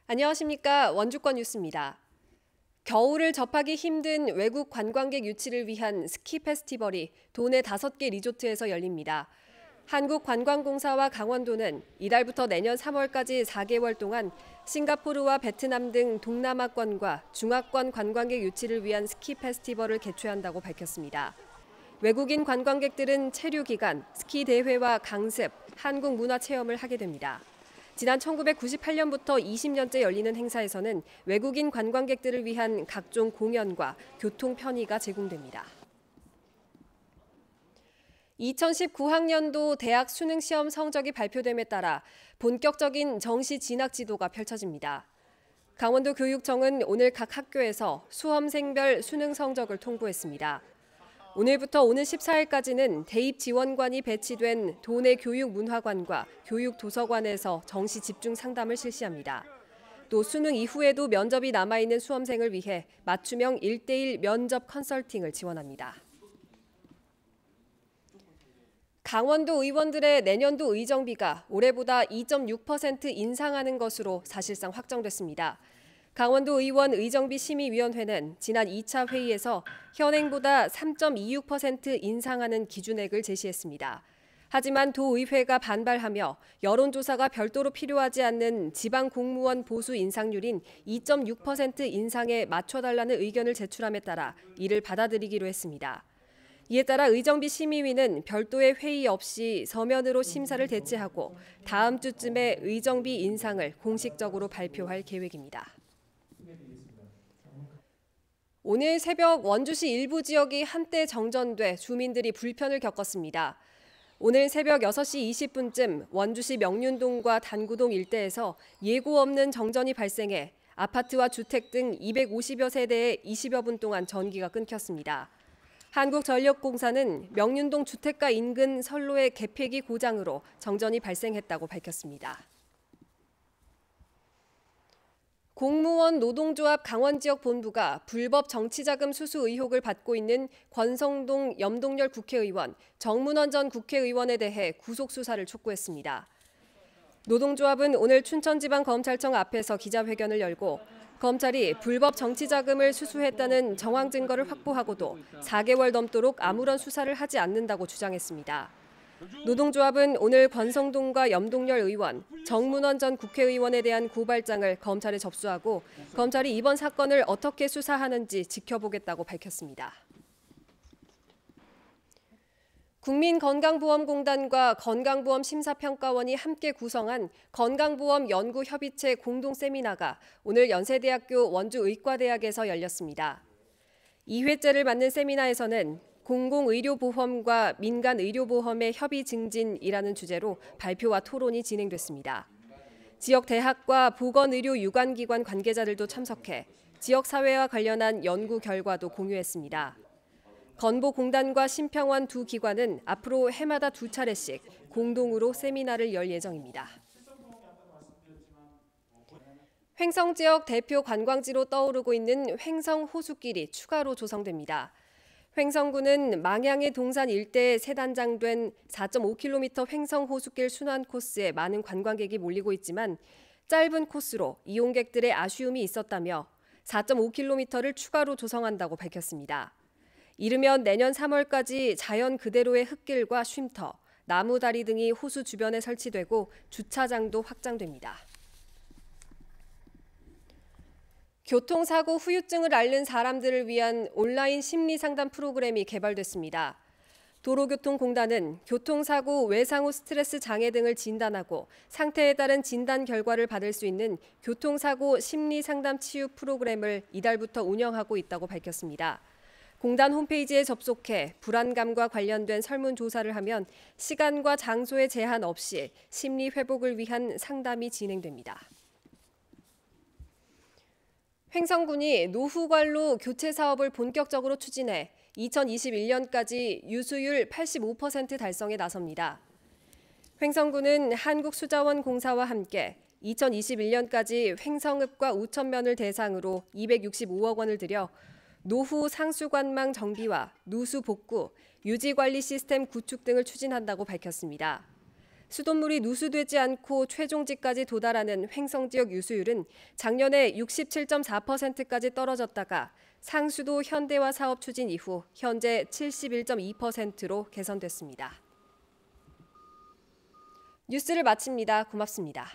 안녕하십니까. 원주권 뉴스입니다. 겨울을 접하기 힘든 외국 관광객 유치를 위한 스키 페스티벌이 도내 5개 리조트에서 열립니다. 한국관광공사와 강원도는 이달부터 내년 3월까지 4개월 동안 싱가포르와 베트남 등 동남아권과 중화권 관광객 유치를 위한 스키 페스티벌을 개최한다고 밝혔습니다. 외국인 관광객들은 체류 기간, 스키 대회와 강습, 한국 문화 체험을 하게 됩니다. 지난 1998년부터 20년째 열리는 행사에서는 외국인 관광객들을 위한 각종 공연과 교통 편의가 제공됩니다. 2019학년도 대학 수능시험 성적이 발표됨에 따라 본격적인 정시 진학 지도가 펼쳐집니다. 강원도 교육청은 오늘 각 학교에서 수험생별 수능 성적을 통보했습니다. 오늘부터 오는 14일까지는 대입 지원관이 배치된 도내 교육문화관과 교육도서관에서 정시 집중 상담을 실시합니다. 또 수능 이후에도 면접이 남아있는 수험생을 위해 맞춤형 1:1 면접 컨설팅을 지원합니다. 강원도 의원들의 내년도 의정비가 올해보다 2.6% 인상하는 것으로 사실상 확정됐습니다. 강원도 의원 의정비 심의위원회는 지난 2차 회의에서 현행보다 3.26% 인상하는 기준액을 제시했습니다. 하지만 도의회가 반발하며 여론조사가 별도로 필요하지 않는 지방 공무원 보수 인상률인 2.6% 인상에 맞춰달라는 의견을 제출함에 따라 이를 받아들이기로 했습니다. 이에 따라 의정비 심의위는 별도의 회의 없이 서면으로 심사를 대체하고 다음 주쯤에 의정비 인상을 공식적으로 발표할 계획입니다. 오늘 새벽 원주시 일부 지역이 한때 정전돼 주민들이 불편을 겪었습니다. 오늘 새벽 6시 20분쯤 원주시 명륜동과 단구동 일대에서 예고 없는 정전이 발생해 아파트와 주택 등 250여 세대에 20여 분 동안 전기가 끊겼습니다. 한국전력공사는 명륜동 주택가 인근 선로의 개폐기 고장으로 정전이 발생했다고 밝혔습니다. 공무원 노동조합 강원지역 본부가 불법 정치자금 수수 의혹을 받고 있는 권성동 염동열 국회의원, 정문원 전 국회의원에 대해 구속수사를 촉구했습니다. 노동조합은 오늘 춘천지방검찰청 앞에서 기자회견을 열고 검찰이 불법 정치자금을 수수했다는 정황 증거를 확보하고도 4개월 넘도록 아무런 수사를 하지 않는다고 주장했습니다. 노동조합은 오늘 권성동과 염동열 의원, 정문원 전 국회의원에 대한 고발장을 검찰에 접수하고 검찰이 이번 사건을 어떻게 수사하는지 지켜보겠다고 밝혔습니다. 국민건강보험공단과 건강보험심사평가원이 함께 구성한 건강보험연구협의체 공동세미나가 오늘 연세대학교 원주의과대학에서 열렸습니다. 2회째를 맞는 세미나에서는 공공의료보험과 민간의료보험의 협의 증진이라는 주제로 발표와 토론이 진행됐습니다. 지역 대학과 보건의료 유관기관 관계자들도 참석해 지역사회와 관련한 연구 결과도 공유했습니다. 건보공단과 심평원 두 기관은 앞으로 해마다 2차례씩 공동으로 세미나를 열 예정입니다. 횡성 지역 대표 관광지로 떠오르고 있는 횡성 호수길이 추가로 조성됩니다. 횡성군은 망향의 동산 일대에 세단장된 4.5km 횡성 호수길 순환 코스에 많은 관광객이 몰리고 있지만 짧은 코스로 이용객들의 아쉬움이 있었다며 4.5km를 추가로 조성한다고 밝혔습니다. 이르면 내년 3월까지 자연 그대로의 흙길과 쉼터, 나무다리 등이 호수 주변에 설치되고 주차장도 확장됩니다. 교통사고 후유증을 앓는 사람들을 위한 온라인 심리상담 프로그램이 개발됐습니다. 도로교통공단은 교통사고 외상 후 스트레스 장애 등을 진단하고 상태에 따른 진단 결과를 받을 수 있는 교통사고 심리상담 치유 프로그램을 이달부터 운영하고 있다고 밝혔습니다. 공단 홈페이지에 접속해 불안감과 관련된 설문조사를 하면 시간과 장소에 제한 없이 심리 회복을 위한 상담이 진행됩니다. 횡성군이 노후관로 교체 사업을 본격적으로 추진해 2021년까지 유수율 85% 달성에 나섭니다. 횡성군은 한국수자원공사와 함께 2021년까지 횡성읍과 우천면을 대상으로 265억 원을 들여 노후 상수관망 정비와 누수 복구, 유지 관리 시스템 구축 등을 추진한다고 밝혔습니다. 수돗물이 누수되지 않고 최종지까지 도달하는 횡성 지역 유수율은 작년에 67.4%까지 떨어졌다가 상수도 현대화 사업 추진 이후 현재 71.2%로 개선됐습니다. 뉴스를 마칩니다. 고맙습니다.